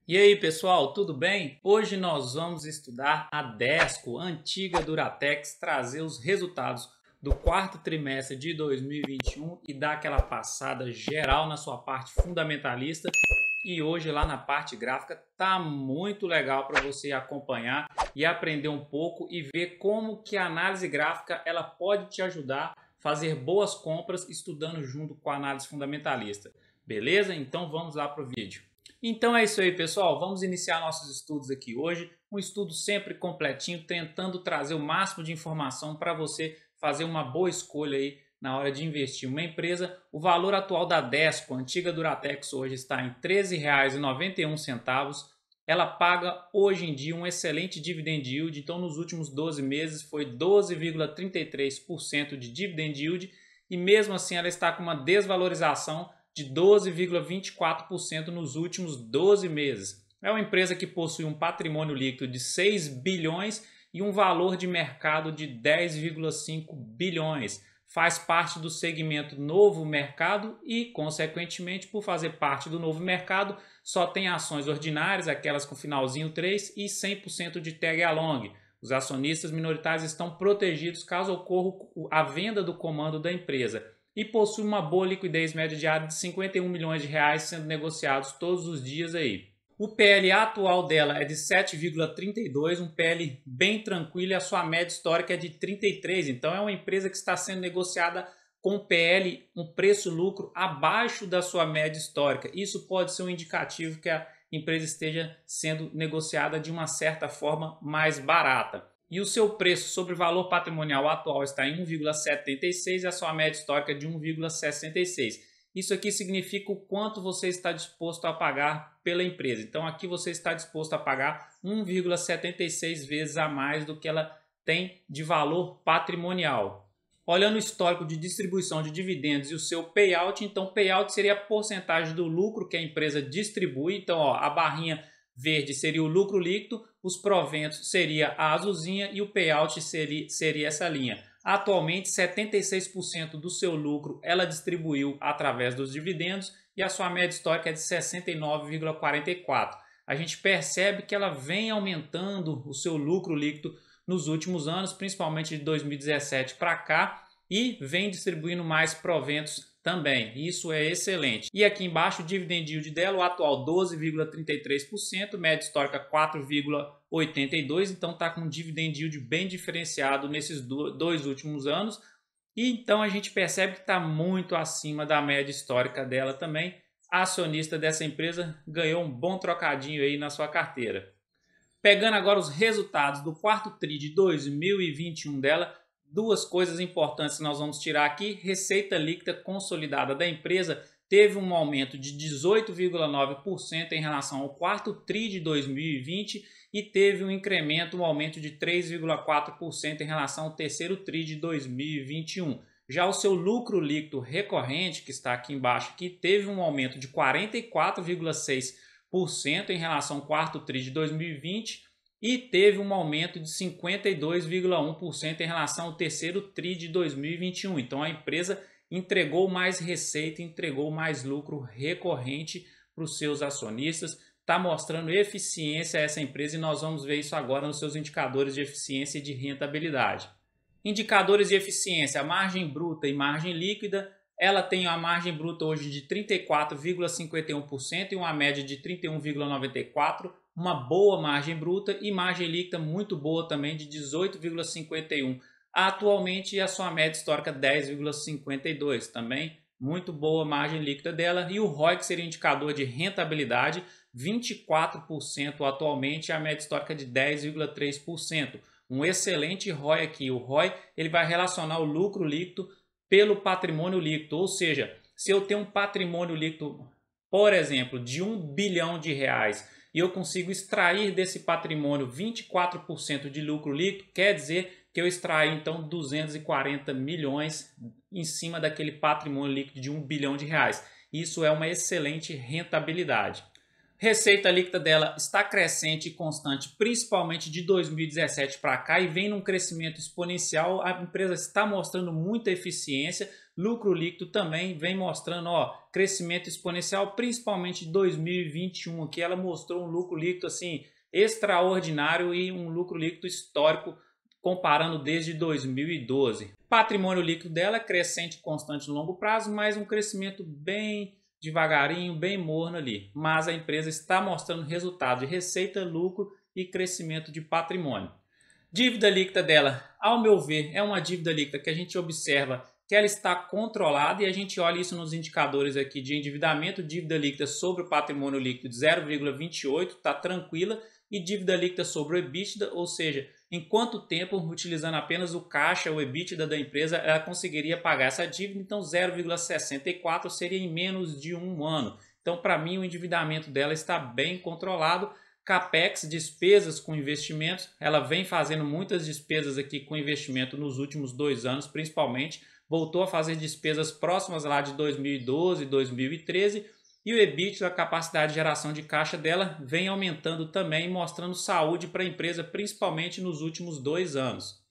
E aí pessoal, tudo bem? Hoje nós vamos estudar a Desco, antiga Duratex, trazer os resultados do quarto trimestre de 2021 e dar aquela passada geral na sua parte fundamentalista. E hoje lá na parte gráfica tá muito legal para você acompanhar e aprender um pouco e ver como que a análise gráfica ela pode te ajudar a fazer boas compras estudando junto com a análise fundamentalista. Beleza? Então vamos lá para o vídeo. Então é isso aí, pessoal. Vamos iniciar nossos estudos aqui hoje. Um estudo sempre completinho, tentando trazer o máximo de informação para você fazer uma boa escolha aí na hora de investir em uma empresa. O valor atual da Desco, antiga Duratex, hoje está em R$ 13,91. Ela paga hoje em dia um excelente dividend yield. Então, nos últimos 12 meses foi 12,33% de dividend yield e mesmo assim ela está com uma desvalorização de 12,24% nos últimos 12 meses. É uma empresa que possui um patrimônio líquido de 6 bilhões e um valor de mercado de 10,5 bilhões. Faz parte do segmento novo mercado e, consequentemente, por fazer parte do novo mercado, só tem ações ordinárias, aquelas com finalzinho 3 e 100% de tag along. Os acionistas minoritários estão protegidos caso ocorra a venda do comando da empresa e possui uma boa liquidez média diária de 51 milhões de reais sendo negociados todos os dias aí. O PL atual dela é de 7,32, um PL bem tranquilo e a sua média histórica é de 33, então é uma empresa que está sendo negociada com PL, um preço-lucro abaixo da sua média histórica. Isso pode ser um indicativo que a empresa esteja sendo negociada de uma certa forma mais barata. E o seu preço sobre valor patrimonial atual está em 1,76 e a sua média histórica de 1,66. Isso aqui significa o quanto você está disposto a pagar pela empresa. Então aqui você está disposto a pagar 1,76 vezes a mais do que ela tem de valor patrimonial. Olhando o histórico de distribuição de dividendos e o seu payout, então payout seria a porcentagem do lucro que a empresa distribui. Então a barrinha verde seria o lucro líquido, os proventos seria a azulzinha e o payout seria essa linha. Atualmente, 76% do seu lucro ela distribuiu através dos dividendos e a sua média histórica é de 69,44. A gente percebe que ela vem aumentando o seu lucro líquido nos últimos anos, principalmente de 2017 para cá, e vem distribuindo mais proventos também. Isso é excelente. E aqui embaixo o dividend yield dela, o atual 12,33%, média histórica 4,82%, então está com um dividend yield bem diferenciado nesses dois últimos anos. E então a gente percebe que está muito acima da média histórica dela também. A acionista dessa empresa ganhou um bom trocadinho aí na sua carteira. Pegando agora os resultados do quarto TRI de 2021 dela, duas coisas importantes que nós vamos tirar aqui. Receita líquida consolidada da empresa teve um aumento de 18,9% em relação ao quarto TRI de 2020 e teve um incremento, um aumento de 3,4% em relação ao terceiro TRI de 2021. Já o seu lucro líquido recorrente, que está aqui embaixo, aqui, teve um aumento de 44,6% em relação ao quarto TRI de 2020 e teve um aumento de 52,1% em relação ao terceiro TRI de 2021. Então a empresa entregou mais receita, entregou mais lucro recorrente para os seus acionistas. Está mostrando eficiência essa empresa e nós vamos ver isso agora nos seus indicadores de eficiência e de rentabilidade. Indicadores de eficiência, a margem bruta e margem líquida. Ela tem a margem bruta hoje de 34,51% e uma média de 31,94%. Uma boa margem bruta e margem líquida muito boa também de 18,51%. Atualmente a sua média histórica 10,52%. Também muito boa margem líquida dela. E o ROI, que seria indicador de rentabilidade, 24% atualmente e a média histórica de 10,3%. Um excelente ROI aqui. O ROI ele vai relacionar o lucro líquido pelo patrimônio líquido, ou seja, se eu tenho um patrimônio líquido, por exemplo, de 1 bilhão de reais e eu consigo extrair desse patrimônio 24% de lucro líquido, quer dizer que eu extraí então 240 milhões em cima daquele patrimônio líquido de 1 bilhão de reais. Isso é uma excelente rentabilidade. Receita líquida dela está crescente e constante, principalmente de 2017 para cá, e vem num crescimento exponencial. A empresa está mostrando muita eficiência. lucro líquido também vem mostrando, ó, crescimento exponencial, principalmente em 2021, que ela mostrou um lucro líquido assim extraordinário e um lucro líquido histórico comparando desde 2012. O patrimônio líquido dela é crescente constante no longo prazo, mas um crescimento bem devagarinho, bem morno ali. Mas a empresa está mostrando resultado de receita, lucro e crescimento de patrimônio. Dívida líquida dela, ao meu ver, é uma dívida líquida que a gente observa que ela está controlada e a gente olha isso nos indicadores aqui de endividamento, dívida líquida sobre o patrimônio líquido de 0,28, está tranquila, e dívida líquida sobre o EBITDA, ou seja, em quanto tempo, utilizando apenas o caixa, o EBITDA da empresa, ela conseguiria pagar essa dívida. Então 0,64 seria em menos de um ano. Então para mim o endividamento dela está bem controlado. Capex, despesas com investimentos, ela vem fazendo muitas despesas aqui com investimento nos últimos 2 anos, principalmente. Voltou a fazer despesas próximas lá de 2012, 2013. E o EBITDA, a capacidade de geração de caixa dela, vem aumentando também, mostrando saúde para a empresa, principalmente nos últimos 2 anos.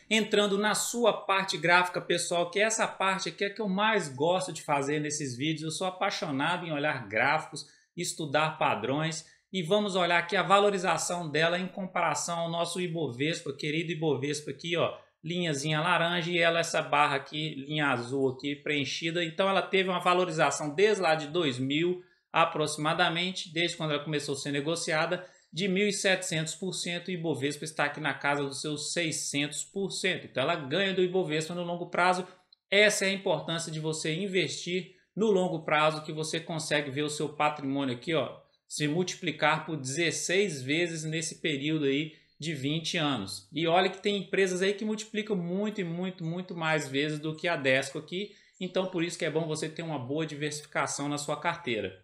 Entrando na sua parte gráfica, pessoal, que essa parte aqui é que eu mais gosto de fazer nesses vídeos. Eu sou apaixonado em olhar gráficos, estudar padrões. E vamos olhar aqui a valorização dela em comparação ao nosso Ibovespa, querido Ibovespa aqui, ó, linhazinha laranja e ela essa barra aqui, linha azul aqui preenchida. Então ela teve uma valorização desde lá de 2000 aproximadamente, desde quando ela começou a ser negociada, de 1.700%, e o Ibovespa está aqui na casa dos seus 600%. Então ela ganha do Ibovespa no longo prazo. Essa é a importância de você investir no longo prazo, que você consegue ver o seu patrimônio aqui, ó, se multiplicar por 16 vezes nesse período aí de 20 anos. E olha que tem empresas aí que multiplicam muito e muito mais vezes do que a Desco aqui. Então por isso que é bom você ter uma boa diversificação na sua carteira.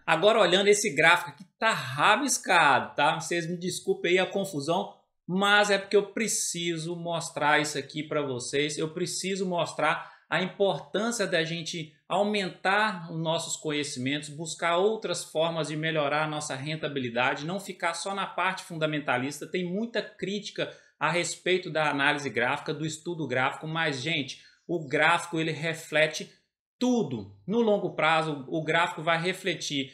Agora olhando esse gráfico aqui, tá rabiscado, tá? Vocês me desculpem aí a confusão, mas é porque eu preciso mostrar isso aqui para vocês. Eu preciso mostrar a importância da gente aumentar os nossos conhecimentos, buscar outras formas de melhorar a nossa rentabilidade, não ficar só na parte fundamentalista. Tem muita crítica a respeito da análise gráfica, do estudo gráfico, mas, gente, o gráfico ele reflete tudo. No longo prazo, o gráfico vai refletir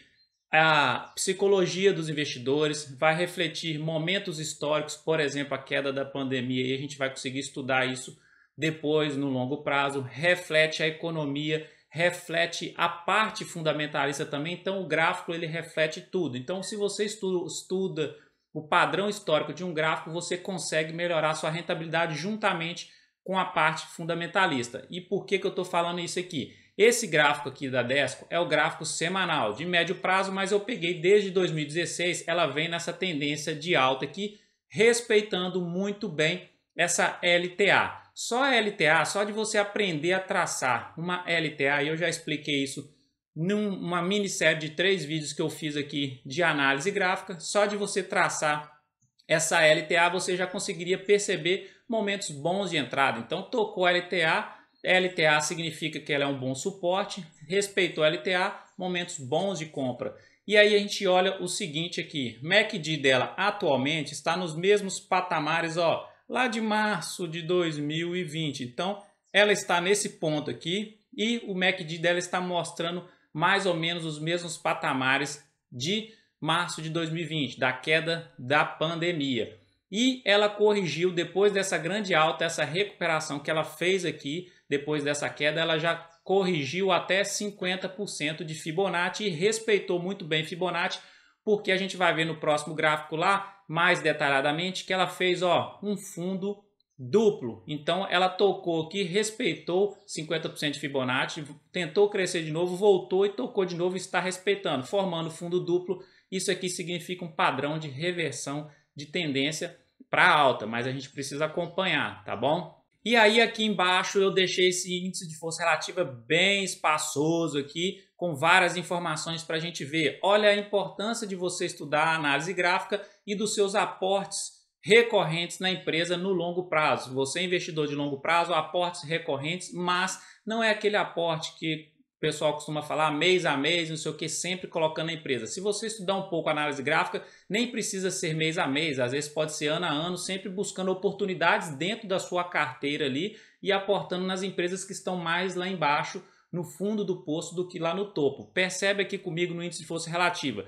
a psicologia dos investidores, vai refletir momentos históricos, por exemplo, a queda da pandemia, e a gente vai conseguir estudar isso depois no longo prazo, reflete a economia, reflete a parte fundamentalista também. Então o gráfico ele reflete tudo. Então se você estuda o padrão histórico de um gráfico, você consegue melhorar sua rentabilidade juntamente com a parte fundamentalista. E por que eu estou falando isso aqui? Esse gráfico aqui da Desco é o gráfico semanal de médio prazo, mas eu peguei desde 2016, ela vem nessa tendência de alta aqui, respeitando muito bem essa LTA. Só a LTA, só de você aprender a traçar uma LTA, e eu já expliquei isso numa minissérie de 3 vídeos que eu fiz aqui de análise gráfica, só de você traçar essa LTA você já conseguiria perceber momentos bons de entrada. Então tocou a LTA, LTA significa que ela é um bom suporte, respeitou a LTA, momentos bons de compra. E aí a gente olha o seguinte aqui, MACD dela atualmente está nos mesmos patamares, ó, lá de março de 2020. Então ela está nesse ponto aqui e o MACD dela está mostrando mais ou menos os mesmos patamares de março de 2020, da queda da pandemia. E ela corrigiu depois dessa grande alta, essa recuperação que ela fez aqui, depois dessa queda, ela já corrigiu até 50% de Fibonacci e respeitou muito bem Fibonacci, porque a gente vai ver no próximo gráfico lá, mais detalhadamente, que ela fez ó, um fundo duplo. Então ela tocou aqui, respeitou 50% de Fibonacci, tentou crescer de novo, voltou e tocou de novo e está respeitando, formando fundo duplo. Isso aqui significa um padrão de reversão de tendência para alta, mas a gente precisa acompanhar, tá bom? E aí aqui embaixo eu deixei esse índice de força relativa bem espaçoso aqui, com várias informações para a gente ver. Olha a importância de você estudar a análise gráfica e dos seus aportes recorrentes na empresa no longo prazo. Você é investidor de longo prazo, aportes recorrentes, mas não é aquele aporte que pessoal costuma falar mês a mês, não sei o que, sempre colocando a empresa. Se você estudar um pouco a análise gráfica, nem precisa ser mês a mês, às vezes pode ser ano a ano, sempre buscando oportunidades dentro da sua carteira ali e aportando nas empresas que estão mais lá embaixo, no fundo do poço, do que lá no topo. Percebe aqui comigo no índice de força relativa.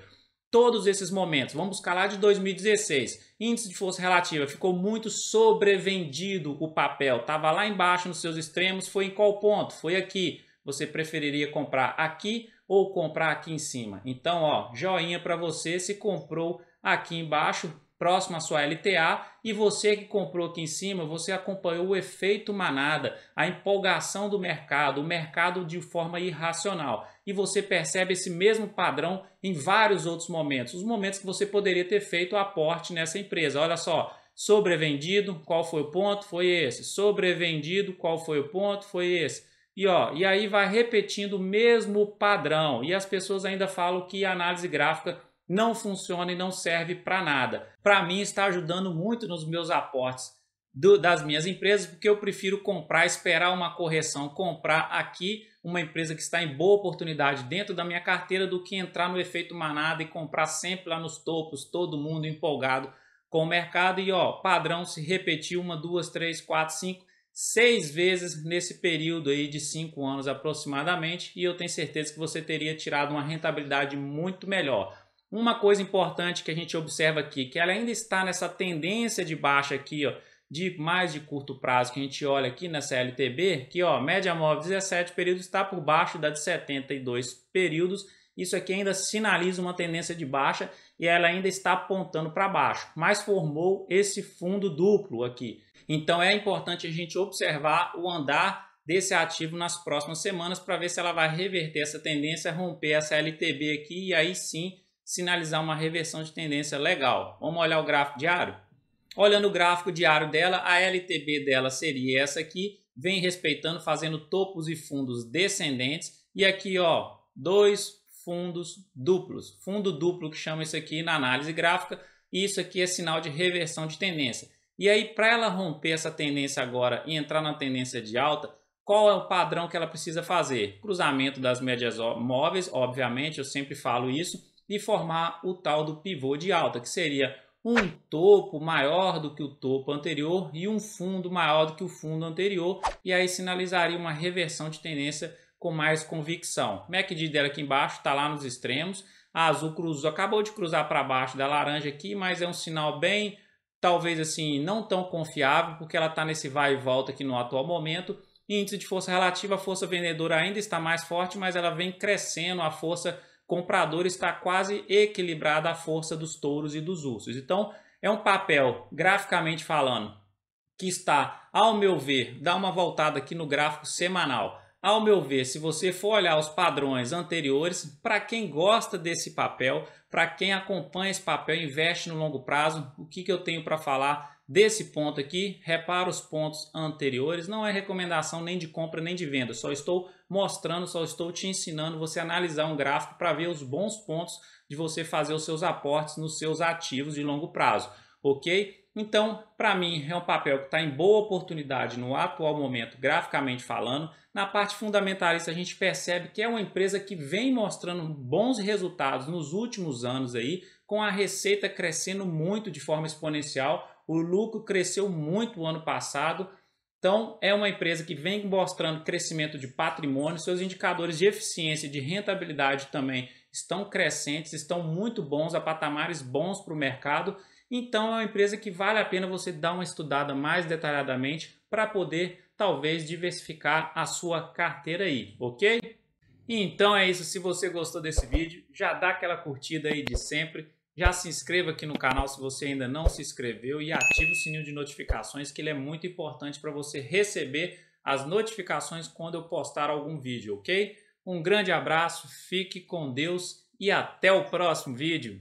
Todos esses momentos, vamos buscar lá de 2016, índice de força relativa, ficou muito sobrevendido o papel, estava lá embaixo nos seus extremos, foi em qual ponto? Foi aqui. Você preferiria comprar aqui ou comprar aqui em cima? Então, ó, joinha para você se comprou aqui embaixo, próximo à sua LTA, e você que comprou aqui em cima, você acompanhou o efeito manada, a empolgação do mercado, o mercado de forma irracional. E você percebe esse mesmo padrão em vários outros momentos, os momentos que você poderia ter feito o aporte nessa empresa. Olha só, sobrevendido, qual foi o ponto? Foi esse. Sobrevendido, qual foi o ponto? Foi esse. E aí vai repetindo o mesmo padrão. E as pessoas ainda falam que a análise gráfica não funciona e não serve para nada. Para mim está ajudando muito nos meus aportes das minhas empresas, porque eu prefiro comprar, esperar uma correção, comprar aqui uma empresa que está em boa oportunidade dentro da minha carteira, do que entrar no efeito manada e comprar sempre lá nos topos, todo mundo empolgado com o mercado. E ó, padrão se repetiu 1, 2, 3, 4, 5, 6 vezes nesse período aí de 5 anos aproximadamente, e eu tenho certeza que você teria tirado uma rentabilidade muito melhor. Uma coisa importante que a gente observa aqui, que ela ainda está nessa tendência de baixa aqui, ó, de mais de curto prazo, que a gente olha aqui nessa LTB, que ó, média móvel 17 períodos está por baixo da de 72 períodos. Isso aqui ainda sinaliza uma tendência de baixa e ela ainda está apontando para baixo, mas formou esse fundo duplo aqui. Então é importante a gente observar o andar desse ativo nas próximas semanas para ver se ela vai reverter essa tendência, romper essa LTB aqui e aí sim sinalizar uma reversão de tendência legal. Vamos olhar o gráfico diário? Olhando o gráfico diário dela, a LTB dela seria essa aqui, vem respeitando, fazendo topos e fundos descendentes. E aqui, ó, dois fundos duplos. Fundo duplo que chama isso aqui na análise gráfica. E isso aqui é sinal de reversão de tendência. E aí, para ela romper essa tendência agora e entrar na tendência de alta, qual é o padrão que ela precisa fazer? Cruzamento das médias móveis, obviamente, eu sempre falo isso, e formar o tal do pivô de alta, que seria um topo maior do que o topo anterior e um fundo maior do que o fundo anterior, e aí sinalizaria uma reversão de tendência com mais convicção. MACD dela aqui embaixo está lá nos extremos, a azul cruzou, acabou de cruzar para baixo da laranja aqui, mas é um sinal bem, talvez assim, não tão confiável, porque ela está nesse vai e volta aqui no atual momento. Índice de força relativa, a força vendedora ainda está mais forte, mas ela vem crescendo, a força comprador está quase equilibrada à força dos touros e dos ursos. Então, é um papel, graficamente falando, que está, ao meu ver, dá uma voltada aqui no gráfico semanal. Ao meu ver, se você for olhar os padrões anteriores, para quem gosta desse papel, para quem acompanha esse papel, investe no longo prazo, o que eu tenho para falar desse ponto aqui? Repara os pontos anteriores, não é recomendação nem de compra nem de venda, só estou mostrando, só estou te ensinando você analisar um gráfico para ver os bons pontos de você fazer os seus aportes nos seus ativos de longo prazo, ok? Então, para mim, é um papel que está em boa oportunidade no atual momento, graficamente falando. Na parte fundamentalista, a gente percebe que é uma empresa que vem mostrando bons resultados nos últimos anos aí, com a receita crescendo muito de forma exponencial, o lucro cresceu muito o ano passado. Então, é uma empresa que vem mostrando crescimento de patrimônio, seus indicadores de eficiência e de rentabilidade também estão crescentes, estão muito bons, a patamares bons para o mercado. Então, é uma empresa que vale a pena você dar uma estudada mais detalhadamente para poder, talvez, diversificar a sua carteira aí, ok? Então é isso, se você gostou desse vídeo, já dá aquela curtida aí de sempre, já se inscreva aqui no canal se você ainda não se inscreveu e ative o sininho de notificações, que ele é muito importante para você receber as notificações quando eu postar algum vídeo, ok? Um grande abraço, fique com Deus e até o próximo vídeo!